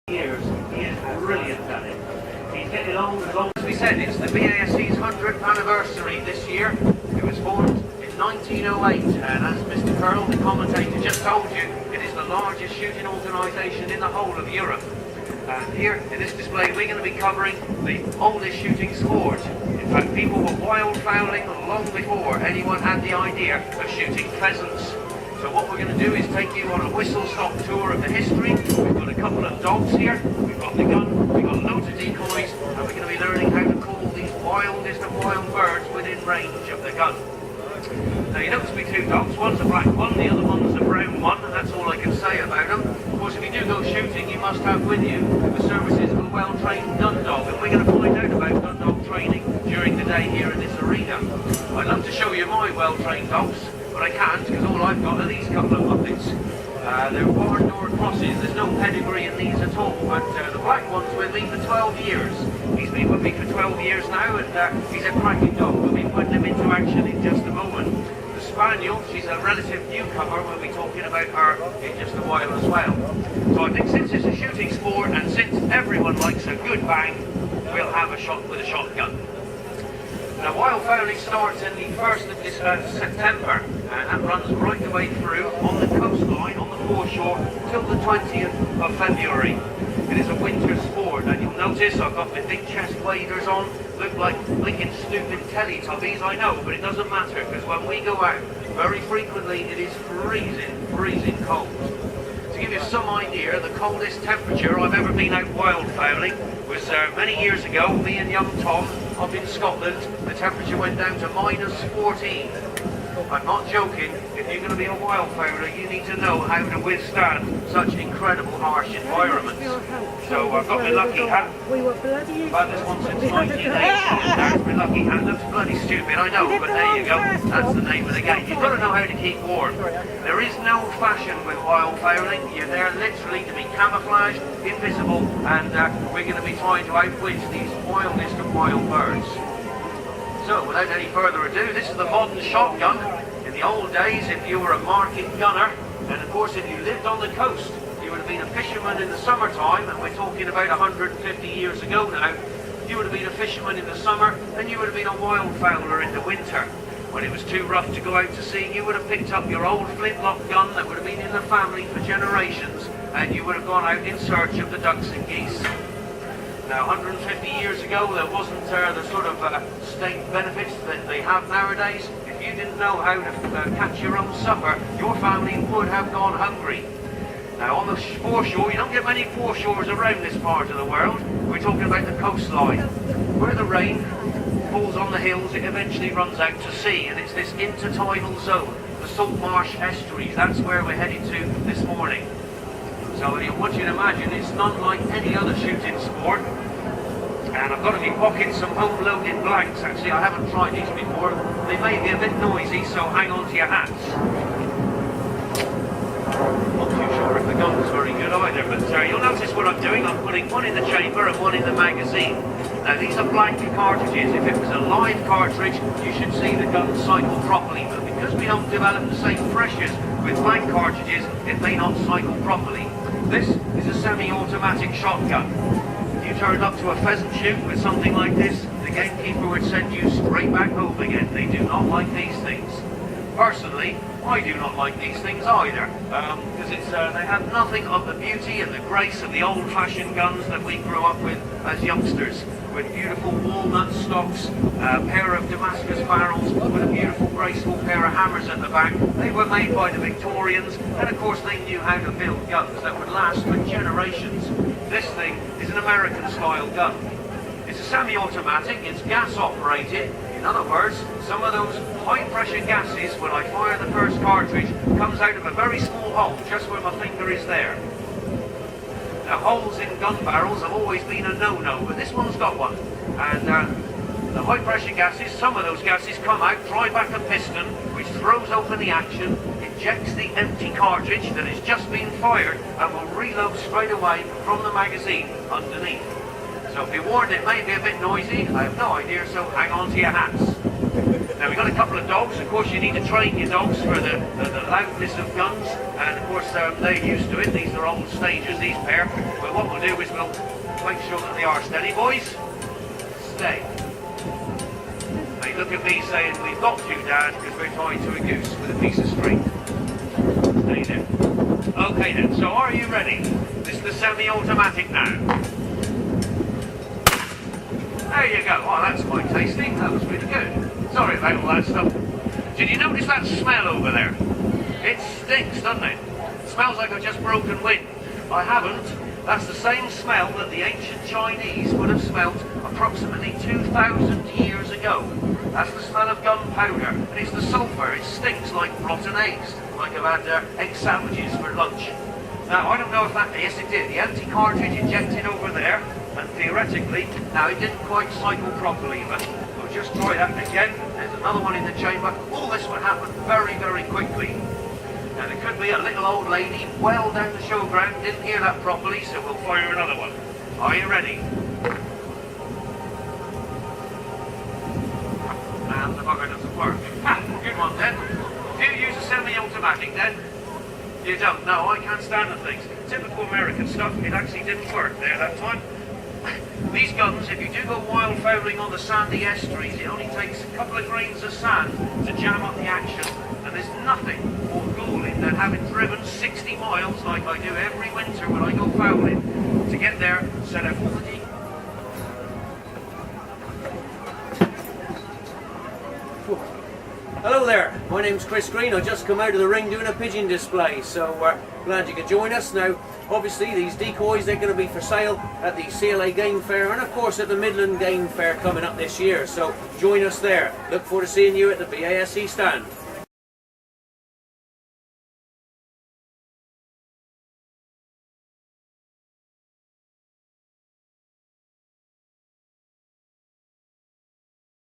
Years. He is brilliant at it. He's getting on as long as we said. It's the BASC's 100th anniversary this year. It was formed in 1908, and as Mr. Curl, the commentator, just told you, it is the largest shooting organisation in the whole of Europe. And here in this display we're going to be covering the oldest shooting sport. In fact, people were wildfowling long before anyone had the idea of shooting pheasants. So what we're going to do is take you on a whistle-stop tour of the history. We've got a couple of dogs here, we've got the gun, we've got loads of decoys, and we're going to be learning how to call these wildest of wild birds within range of the gun. Now you notice me two dogs, one's a black one, the other one's a brown one, and that's all I can say about them. Of course, if you do go shooting, you must have with you the services of a well-trained gun dog, and we're going to find out about gun dog training during the day here in this arena. I'd love to show you my well-trained dogs, but I can't because all I've got are these couple of muppets. They're barn door crosses, there's no pedigree in these at all, but the black one's with me for 12 years. He's been with me for 12 years now, and he's a cracking dog. We'll be putting him into action in just a moment. The spaniel, she's a relative newcomer, we'll be talking about her in just a while as well. So I think since it's a shooting sport and since everyone likes a good bang, we'll have a shot with a shotgun. Now, wildfowling starts in the 1st of September, and that runs right the way through on the coastline, on the foreshore, till the 20th of February. It is a winter sport, and you'll notice I've got my big chest waders on, look like blinking stupid Teletubbies, I know, but it doesn't matter, because when we go out, very frequently it is freezing cold. To give you some idea, the coldest temperature I've ever been out wildfowling was many years ago. Me and young Tom up in Scotland, the temperature went down to -14. I'm not joking. If you're going to be a wildfowler, you need to know how to withstand such incredible harsh environments. So I've got my lucky hat. I've had this one since 1980, and there's my lucky hat. Looks bloody stupid, I know, but there you go. That's the name of the game. You've got to know how to keep warm. There is no fashion with wildfowling. You're there literally to be camouflaged, invisible, and we're going to be trying to outwit these wildest of wild birds. So, without any further ado, this is the modern shotgun. In the old days, if you were a market gunner, and of course if you lived on the coast, you would have been a fisherman in the summertime, and we're talking about 150 years ago now, you would have been a fisherman in the summer, and you would have been a wildfowler in the winter. When it was too rough to go out to sea, you would have picked up your old flintlock gun that would have been in the family for generations, and you would have gone out in search of the ducks and geese. Now, 150 years ago, there wasn't the sort of state benefits that they have nowadays. If you didn't know how to catch your own supper, your family would have gone hungry. Now, on the foreshore, you don't get many foreshores around this part of the world. We're talking about the coastline. Where the rain falls on the hills, it eventually runs out to sea, and it's this intertidal zone, the salt marsh estuaries. That's where we're headed to this morning. So I want you to imagine it's not like any other shooting sport. And I've got to be pocketing some home-loaded blanks. Actually, I haven't tried these before. They may be a bit noisy, so hang on to your hats. Not too sure if the gun's very good either, but you'll notice what I'm doing. I'm putting one in the chamber and one in the magazine. Now, these are blank cartridges. If it was a live cartridge, you should see the gun cycle properly. But because we don't develop the same pressures with blank cartridges, it may not cycle properly. This is a semi-automatic shotgun. If you turned up to a pheasant shoot with something like this, the gamekeeper would send you straight back home again. They do not like these things. Personally, I do not like these things either, because they have nothing of the beauty and the grace of the old-fashioned guns that we grew up with as youngsters, with beautiful walnut stocks, a pair of Damascus barrels with a beautiful graceful pair of hammers at the back. They were made by the Victorians, and of course they knew how to build guns that would last for generations. This thing is an American-style gun. It's a semi-automatic, it's gas-operated. In other words, some of those high-pressure gases, when I fire the first cartridge, comes out of a very small hole, just where my finger is there. Now, holes in gun barrels have always been a no-no, but this one's got one. And the high-pressure gases, some of those gases come out, dry back a piston, which throws open the action, ejects the empty cartridge that has just been fired, and will reload straight away from the magazine underneath. So be warned, it may be a bit noisy. I have no idea, so hang on to your hats. Now we've got a couple of dogs. Of course you need to train your dogs for the loudness of guns, and of course they're used to it. These are old stagers, these pair. But what we'll do is we'll make sure that they are steady, boys. Stay. They look at me saying, we've got to, Dad, because we're tied to a goose with a piece of string. Stay there. Okay then, so are you ready? This is the semi-automatic now. There you go. Oh, that's quite tasty. That was really good. Sorry about all that stuff. Did you notice that smell over there? It stinks, doesn't it? It smells like I've just broken wind. I haven't. That's the same smell that the ancient Chinese would have smelt approximately 2,000 years ago. That's the smell of gunpowder, and it's the sulphur. It stinks like rotten eggs, like I've had egg sandwiches for lunch. Now, I don't know if that... Yes, it did. The anti-cartridge ejected over there, and theoretically, now it didn't quite cycle properly, but we'll just try that again. There's another one in the chamber. All this would happen very, very quickly. Now, there could be a little old lady well down the showground, didn't hear that properly, so we'll fire another one. Are you ready? And the bugger doesn't work. Ha! Good one, then. Do you use a semi-automatic, then? You don't? No, I can't stand the things. Typical American stuff. It actually didn't work there that time. These guns, if you do go wildfowling on the sandy estuaries, it only takes a couple of grains of sand to jam up the action. And there's nothing more galling than having driven 60 miles like I do every winter when I go fowling to get there, set up all the deep. Hello there, my name's Chris Green. I just come out of the ring doing a pigeon display, so glad you could join us. Now, obviously these decoys, they're going to be for sale at the CLA Game Fair and of course at the Midland Game Fair coming up this year, so join us there. Look forward to seeing you at the BASE stand.